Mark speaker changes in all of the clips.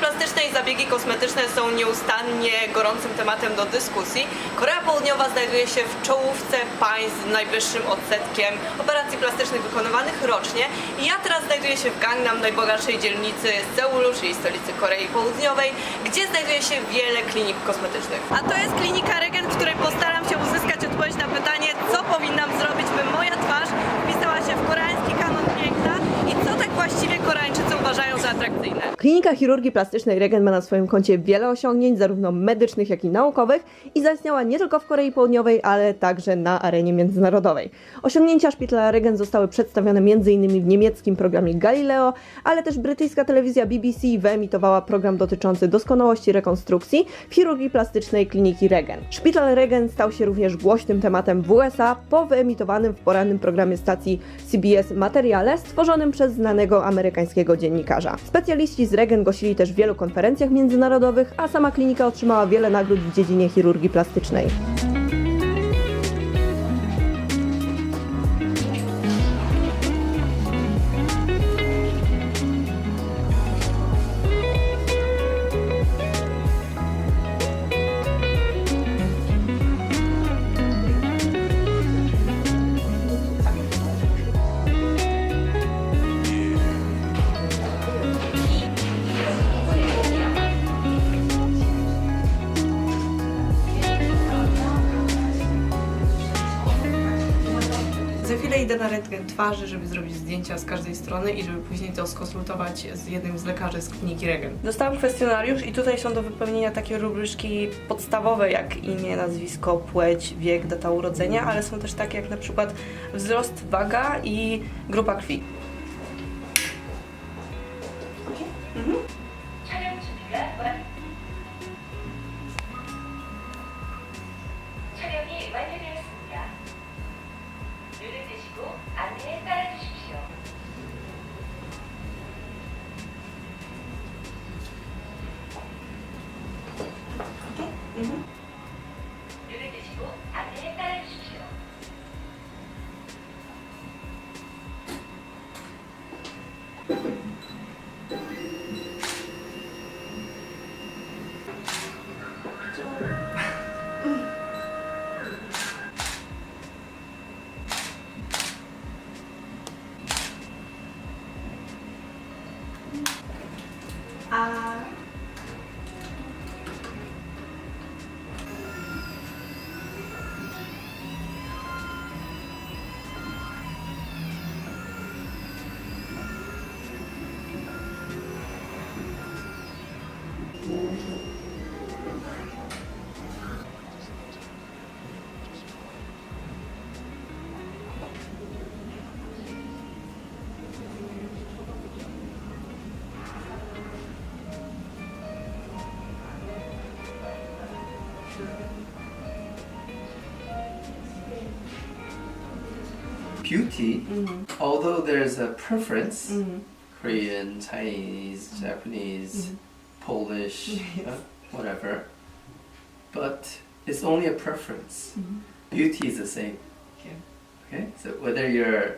Speaker 1: plastyczne i zabiegi kosmetyczne są nieustannie gorącym tematem do dyskusji. Korea Południowa znajduje się w czołówce państw z najwyższym odsetkiem operacji plastycznych wykonywanych rocznie. I ja teraz znajduję się w Gangnam, najbogatszej dzielnicy Seulu, czyli stolicy Korei Południowej, gdzie znajduje się wiele klinik kosmetycznych. A to jest klinika Regen, w której postaram się uzyskać odpowiedź na pytanie, co powinnam zrobić, by moja twarz wpisała się w koreański kanon piękna i co tak właściwie Koreańczycy uważają za atrakcyjne. Klinika chirurgii plastycznej Regen ma na swoim koncie wiele osiągnięć, zarówno medycznych, jak i naukowych, i zaistniała nie tylko w Korei Południowej, ale także na arenie międzynarodowej. Osiągnięcia szpitala Regen zostały przedstawione m.in. w niemieckim programie Galileo, ale też brytyjska telewizja BBC wyemitowała program dotyczący doskonałości rekonstrukcji w chirurgii plastycznej kliniki Regen. Szpital Regen stał się również głośnym tematem w USA po wyemitowanym w porannym programie stacji CBS materiale stworzonym przez znanego amerykańskiego dziennikarza. Specjaliści z Regen gościli też w wielu konferencjach międzynarodowych, a sama klinika otrzymała wiele nagród w dziedzinie chirurgii plastycznej. Za chwilę idę na rentgen twarzy, żeby zrobić zdjęcia z każdej strony i żeby później to skonsultować z jednym z lekarzy z kliniki Regen. Dostałam kwestionariusz i tutaj są do wypełnienia takie rubryczki podstawowe jak imię, nazwisko, płeć, wiek, data urodzenia, ale są też takie jak na przykład wzrost, waga i grupa krwi.
Speaker 2: 촬영 준비가 완. 촬영이 완료되었습니다. 눈을 뜨시고 안내에 따라주십시오. 눈을 뜨시고 안내에 따라주십시오.
Speaker 3: Beauty, although there's a preference, Korean, Chinese, Japanese, Polish, whatever, but it's only a preference. Beauty is the same. Okay, so whether you're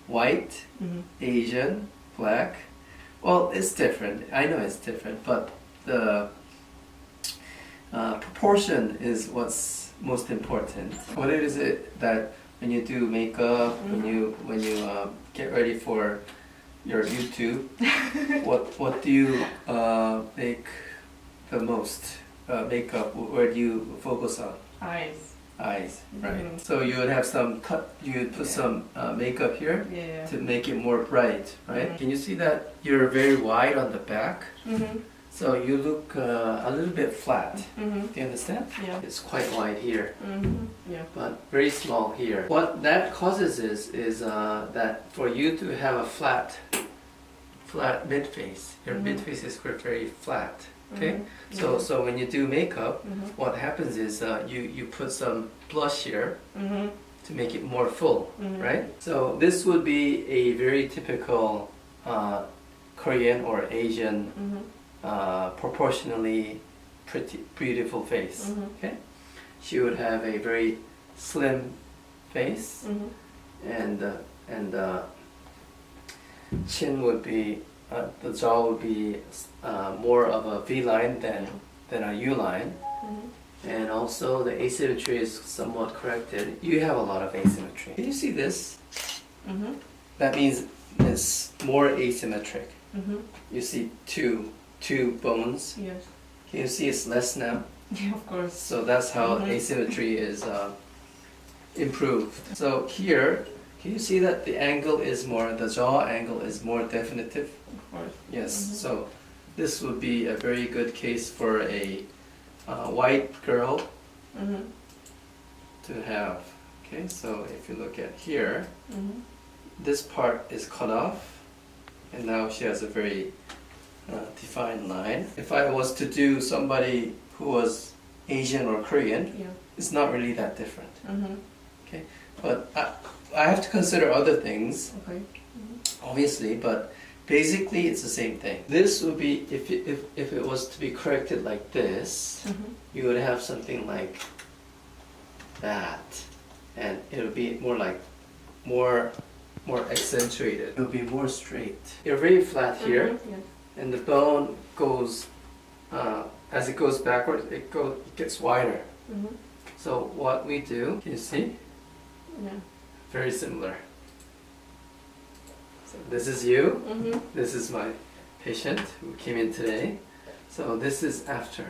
Speaker 3: white, Asian, black, well, it's different. I know it's different, but the proportion is what's most important. What is it that when you do makeup, when you get ready for your YouTube, what do you make the most makeup? Where do you focus on?
Speaker 1: Eyes.
Speaker 3: Eyes, right? So you would have some cut. You would put some makeup here
Speaker 1: Yeah.
Speaker 3: to make it more bright, right? Can you see that you're very wide on the back? So you look a little bit flat. Do you understand?
Speaker 1: Yeah.
Speaker 3: It's quite wide here,
Speaker 1: Yeah.
Speaker 3: but very small here. What that causes is that for you to have a flat mid face, your mid face is very flat. Okay, so when you do makeup, what happens is you put some blush here to make it more full, right? So this would be a very typical Korean or Asian proportionally pretty beautiful face. Okay, she would have a very slim face, and chin would be the jaw would be more of a V line than a U line. And also the asymmetry is somewhat corrected. You have a lot of asymmetry. Can you see this? That means it's more asymmetric. You see two bones.
Speaker 1: Yes.
Speaker 3: Can you see it's less now?
Speaker 1: Yeah, of course.
Speaker 3: So that's how asymmetry is improved. So here, can you see that the angle is more, the jaw angle is more definitive?
Speaker 1: Of course.
Speaker 3: Yes. So this would be a very good case for a white girl to have. Okay, so if you look at here, this part is cut off, and now she has a very defined line. If I was to do somebody who was Asian or Korean,
Speaker 1: Yeah.
Speaker 3: it's not really that different. Okay, but I have to consider other things,
Speaker 1: Okay.
Speaker 3: obviously, but basically it's the same thing. This would be, if it was to be corrected like this, you would have something like that, and it would be more like more accentuated. It would be more straight. You're very flat here,
Speaker 1: Yes.
Speaker 3: and the bone goes as it goes backwards. It gets wider. So what we do, can you see?
Speaker 1: Yeah.
Speaker 3: Very similar. So this is you. This is my patient who came in today. So this is after.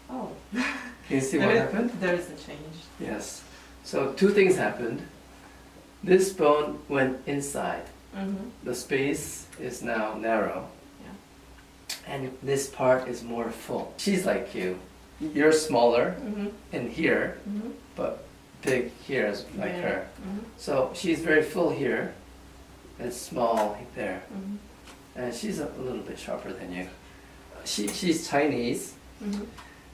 Speaker 1: Oh.
Speaker 3: Can you see what happened?
Speaker 1: There is a change.
Speaker 3: Yes. So two things happened. This bone went inside. The space is now narrow.
Speaker 1: Yeah.
Speaker 3: And this part is more full. She's like you. You're smaller in here, but big here is like
Speaker 1: Yeah.
Speaker 3: her. So she's very full here and small there. And she's a little bit sharper than you. She's Chinese,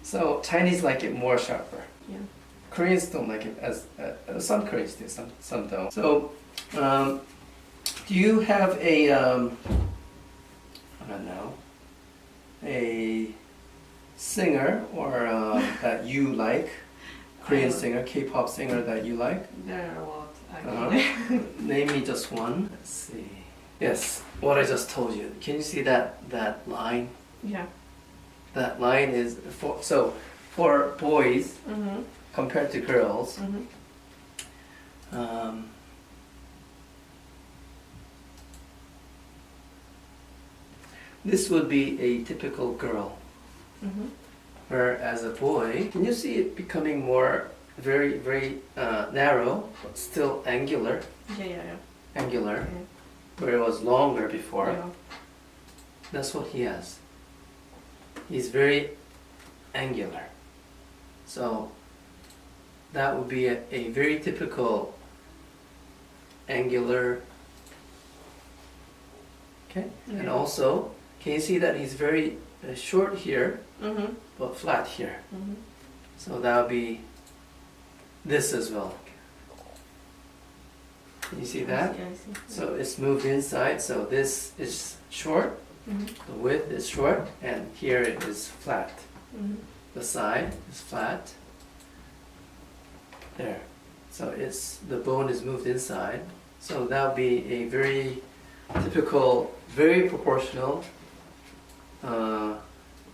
Speaker 3: so Chinese like it more sharper.
Speaker 1: Yeah.
Speaker 3: Koreans don't like it as some Koreans do, some don't. So, do you have a I don't know, a singer or that you like, Korean singer, K-pop singer that you like?
Speaker 1: There are a lot,
Speaker 3: Uh-huh.
Speaker 1: actually.
Speaker 3: Name me just one. Let's see. Yes, what I just told you. Can you see that line?
Speaker 1: Yeah.
Speaker 3: That line is for boys compared to girls. This would be a typical girl. Whereas a boy, can you see it becoming more very, very narrow, but still angular?
Speaker 1: Yeah.
Speaker 3: Angular, where it was longer before.
Speaker 1: Yeah.
Speaker 3: That's what he has. He's very angular. So that would be a very typical angular. Okay, and
Speaker 1: Yeah.
Speaker 3: also, can you see that he's very short here, but flat here? So that would be this as well. Can you see that?
Speaker 1: Yeah, I see.
Speaker 3: So it's moved inside, so this is short, the width is short, and here it is flat. The side is flat. There. So the bone is moved inside. So that would be a very typical, very proportional,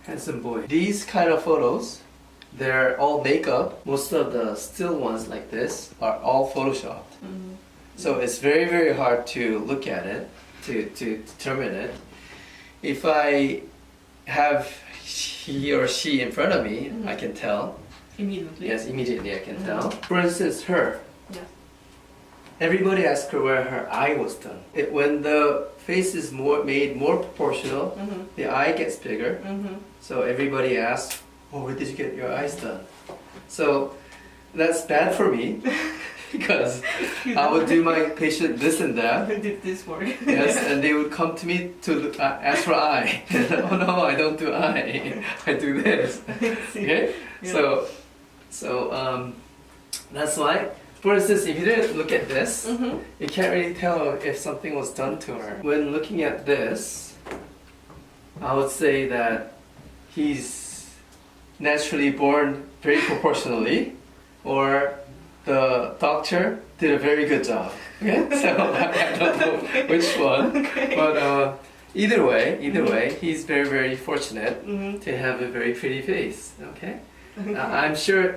Speaker 3: handsome boy. These kind of photos, they're all makeup. Most of the still ones like this are all photoshopped. So it's very, very hard to look at it, to determine it. If I have he or she in front of me, I can tell.
Speaker 1: Immediately.
Speaker 3: Yes, immediately I can tell. For instance, her.
Speaker 1: Yeah.
Speaker 3: Everybody asked her where her eye was done. When the face is made more proportional, the eye gets bigger. So everybody asks, "Oh, where did you get your eyes done?" So that's bad for me because I would do my patient this and that.
Speaker 1: Did this work?
Speaker 3: Yes, and they would come to me to ask for eye. Oh no, I don't do eye. I do this. Okay,
Speaker 1: Yeah.
Speaker 3: so that's why. For instance, if you didn't look at this, you can't really tell if something was done to her. When looking at this, I would say that he's naturally born very proportionally, or the doctor did a very good job. Okay, so I don't know which one, but either way, he's very very fortunate to have a very pretty face. Okay, I'm sure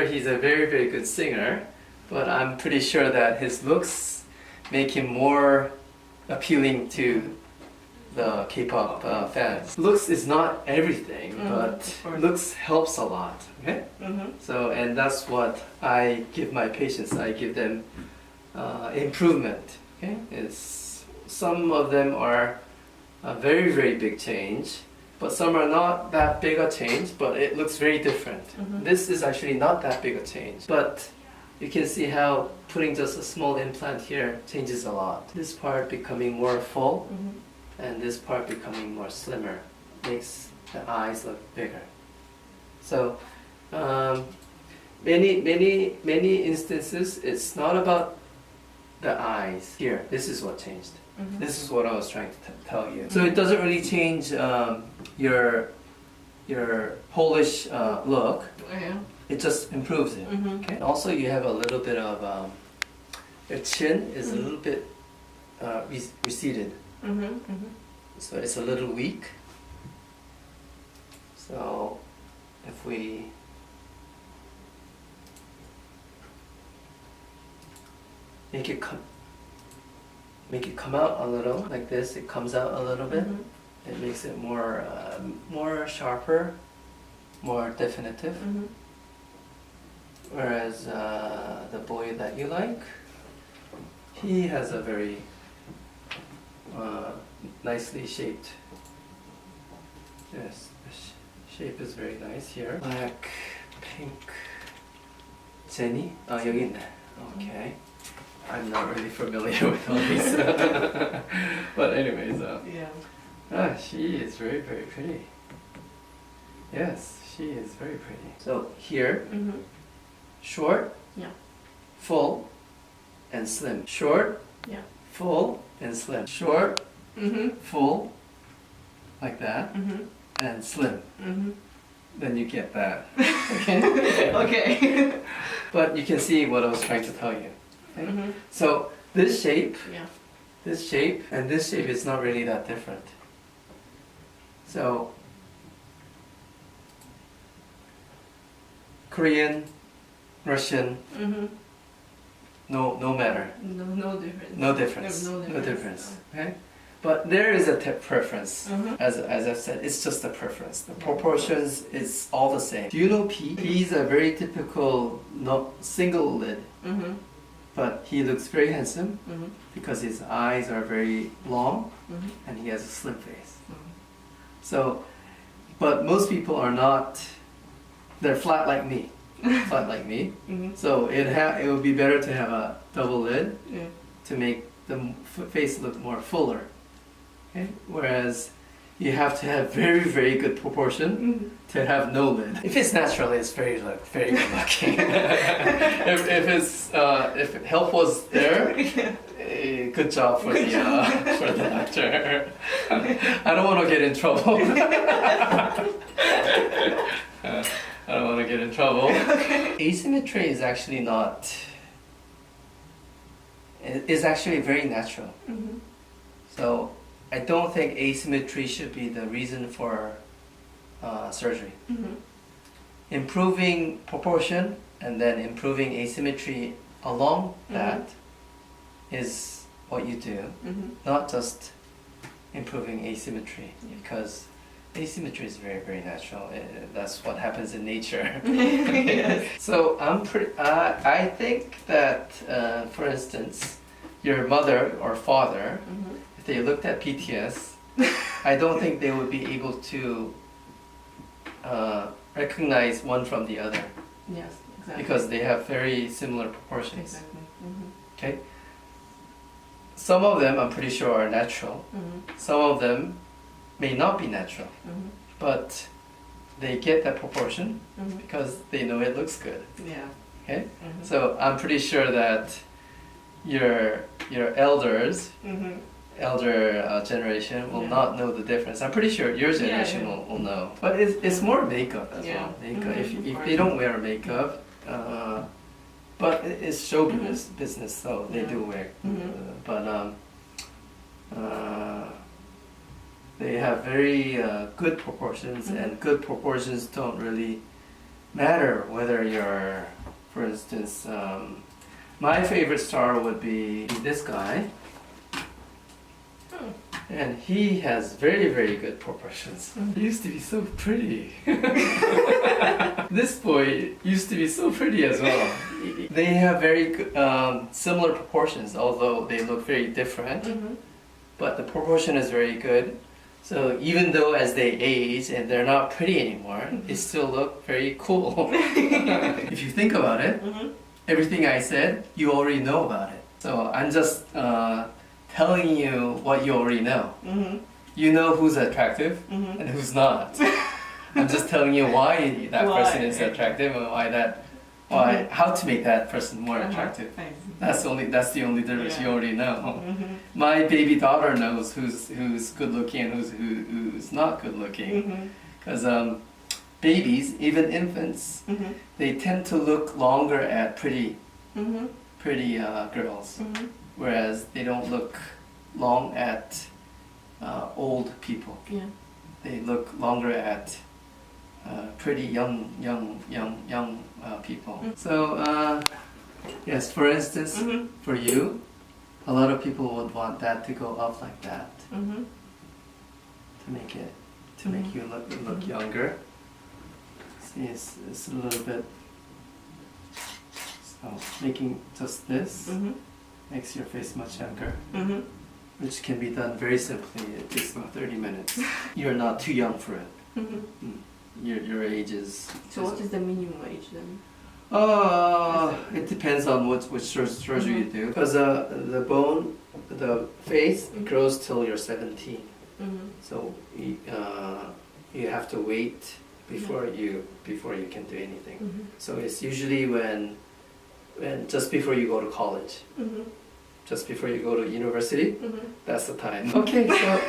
Speaker 3: he's a very very good singer, but I'm pretty sure that his looks make him more appealing to the K-pop fans. Looks is not everything, but
Speaker 1: course.
Speaker 3: looks helps a lot. Okay. So, and that's what I give my patients. I give them improvement. Okay, is some of them are a very very big change, but some are not that big a change, but it looks very different. This is actually not that big a change, but you can see how putting just a small implant here changes a lot. This part becoming more full, and this part becoming more slimmer, makes the eyes look bigger. So. Many instances, it's not about the eyes. Here, this is what changed. This is what I was trying to tell you. So it doesn't really change your Polish look.
Speaker 1: Yeah.
Speaker 3: It just improves it. Okay. Also, you have a little bit of your chin is a little bit receded, so it's a little weak. So if we make it come out a little like this, it comes out a little bit. It makes it more sharper, more definitive. Whereas the boy that you like, he has a very nicely shaped. Yes, the shape is very nice here. Black, pink, Jenny. 여기 있네. Okay. I'm not really familiar with all these. But anyways,
Speaker 1: Yeah.
Speaker 3: she is very, very pretty. Yes, she is very pretty. So here, short,
Speaker 1: Yeah.
Speaker 3: full, and slim. Short,
Speaker 1: Yeah.
Speaker 3: full, and slim. Short, full, like that,
Speaker 1: Mm-hmm.
Speaker 3: and slim. Then you get that.
Speaker 1: Okay.
Speaker 3: But you can see what I was trying to tell you. Okay? So this shape,
Speaker 1: Yeah.
Speaker 3: this shape, and this shape is not really that different. So Korean, Russian, no matter.
Speaker 1: No difference.
Speaker 3: No difference.
Speaker 1: No
Speaker 3: No difference. Okay? But there is a preference. As I've said, it's just a preference. The proportions is all the same. Do you know P? He's a very typical single lid, but he looks very handsome because his eyes are very long and he has a slim face. So, but most people are not. They're flat like me. Flat like me. So it would be better to have a double lid
Speaker 1: Yeah.
Speaker 3: to make the face look more fuller. Okay? Whereas you have to have very very good proportion to have no lid. If it's natural, it's very good looking. if help was there, good job for the doctor. I don't want to get in trouble. I don't want to get in trouble. Asymmetry is actually not. It's actually very natural. So I don't think asymmetry should be the reason for surgery. Improving proportion and then improving asymmetry along that is what you do, not just improving asymmetry, because asymmetry is very very natural. That's what happens in nature.
Speaker 1: Yes.
Speaker 3: So I think that, for instance, your mother or father, if they looked at BTS, I don't think they would be able to recognize one from the other
Speaker 1: Yes. Exactly.
Speaker 3: because they have very similar proportions.
Speaker 1: Exactly.
Speaker 3: Okay. Some of them I'm pretty sure are natural. Some of them may not be natural, but they get that proportion because they know it looks good.
Speaker 1: Yeah.
Speaker 3: Okay. So I'm pretty sure that your elders, elder generation will
Speaker 1: Yeah.
Speaker 3: not know the difference. I'm pretty sure your generation
Speaker 1: Yeah.
Speaker 3: will know. But it's more makeup as
Speaker 1: Yeah.
Speaker 3: well. Makeup.
Speaker 1: Of
Speaker 3: If
Speaker 1: course.
Speaker 3: they don't wear makeup, but it's show business, so they do wear. But they have very good proportions, and good proportions don't really matter whether you're, for instance, my favorite star would be this guy. And he has very, very good proportions. He used to be so pretty. This boy used to be so pretty as well. They have very similar proportions, although they look very different. But the proportion is very good. So even though as they age and they're not pretty anymore, they still look very cool. If you think about it, everything I said, you already know about it. So I'm just telling you what you already know. You know who's attractive and who's not. I'm just telling you why that person is attractive and why how to make that person more attractive. That's the only difference. You already know. My baby daughter knows who's good looking and who's not good looking. Because babies, even infants, they tend to look longer at pretty girls. Whereas they don't look long at old people.
Speaker 1: Yeah.
Speaker 3: They look longer at pretty young people. So yes, for instance, for you, a lot of people would want that to go up like that to make you look younger. See, it's a little bit. So making just this. Makes your face much younger, which can be done very simply. It takes about 30 minutes. You're not too young for it. Your age is...
Speaker 1: So what is the minimum age then?
Speaker 3: It depends on which surgery you do. Because the bone, the face grows till you're 17. So you have to wait before you can do anything. So it's usually when just before you go to college, just before you go to university, that's the time. Okay, so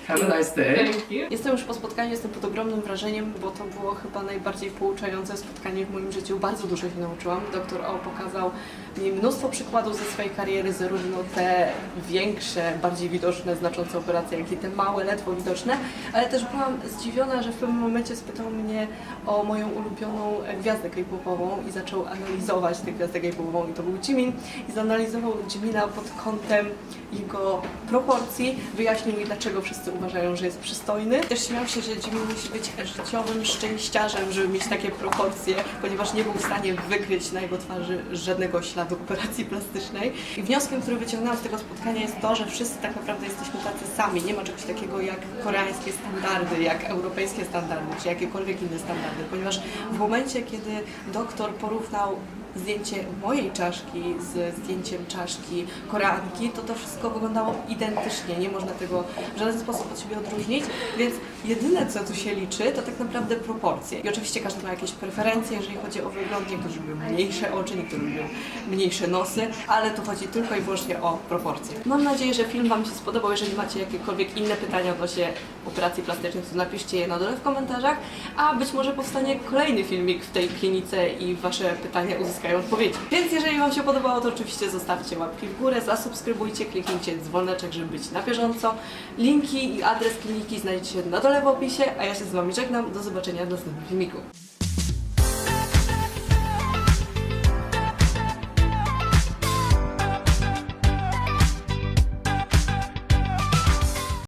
Speaker 3: have a nice day.
Speaker 1: Thank you. Jestem już po spotkaniu, jestem pod ogromnym wrażeniem, bo to było chyba najbardziej pouczające spotkanie w moim życiu. Bardzo dużo się nauczyłam. Dr O pokazał mi mnóstwo przykładów ze swojej kariery, zarówno te większe, bardziej widoczne, znaczące operacje, jak i te małe, ledwo widoczne, ale też byłam zdziwiona, że w pewnym momencie spytał mnie o moją ulubioną gwiazdę K-popową i zaczął analizować tę gwiazdę K-popową i to był Jimin i zanalizował Jimina pod kątem jego proporcji, wyjaśnił mi, dlaczego wszyscy uważają, że jest przystojny. Też śmiał się, że Jimin musi być życiowym szczęściarzem, żeby mieć takie proporcje, ponieważ nie był w stanie wykryć na jego twarzy żadnego śladu operacji plastycznej. I wnioskiem, który wyciągnęłam z tego spotkania jest to, że wszyscy tak naprawdę jesteśmy tacy sami. Nie ma czegoś takiego jak koreańskie standardy, jak europejskie standardy, czy jakiekolwiek inne standardy, ponieważ w momencie, kiedy doktor porównał zdjęcie mojej czaszki z zdjęciem czaszki Koreanki, to wszystko wyglądało identycznie, nie można tego w żaden sposób od siebie odróżnić, więc jedyne co tu się liczy to tak naprawdę proporcje. I oczywiście każdy ma jakieś preferencje, jeżeli chodzi o wygląd, niektórzy lubią mniejsze oczy, niektórzy lubią mniejsze nosy, ale tu chodzi tylko i wyłącznie o proporcje. Mam nadzieję, że film Wam się spodobał. Jeżeli macie jakiekolwiek inne pytania odnośnie operacji plastycznych, to napiszcie je na dole w komentarzach, a być może powstanie kolejny filmik w tej klinice i Wasze pytania uzyskają odpowiedzi. Więc jeżeli Wam się podobało, to oczywiście zostawcie łapki w górę, zasubskrybujcie, kliknijcie dzwoneczek, żeby być na bieżąco. Linki i adres kliniki znajdziecie na dole w opisie, a ja się z Wami żegnam. Do zobaczenia w następnym filmiku.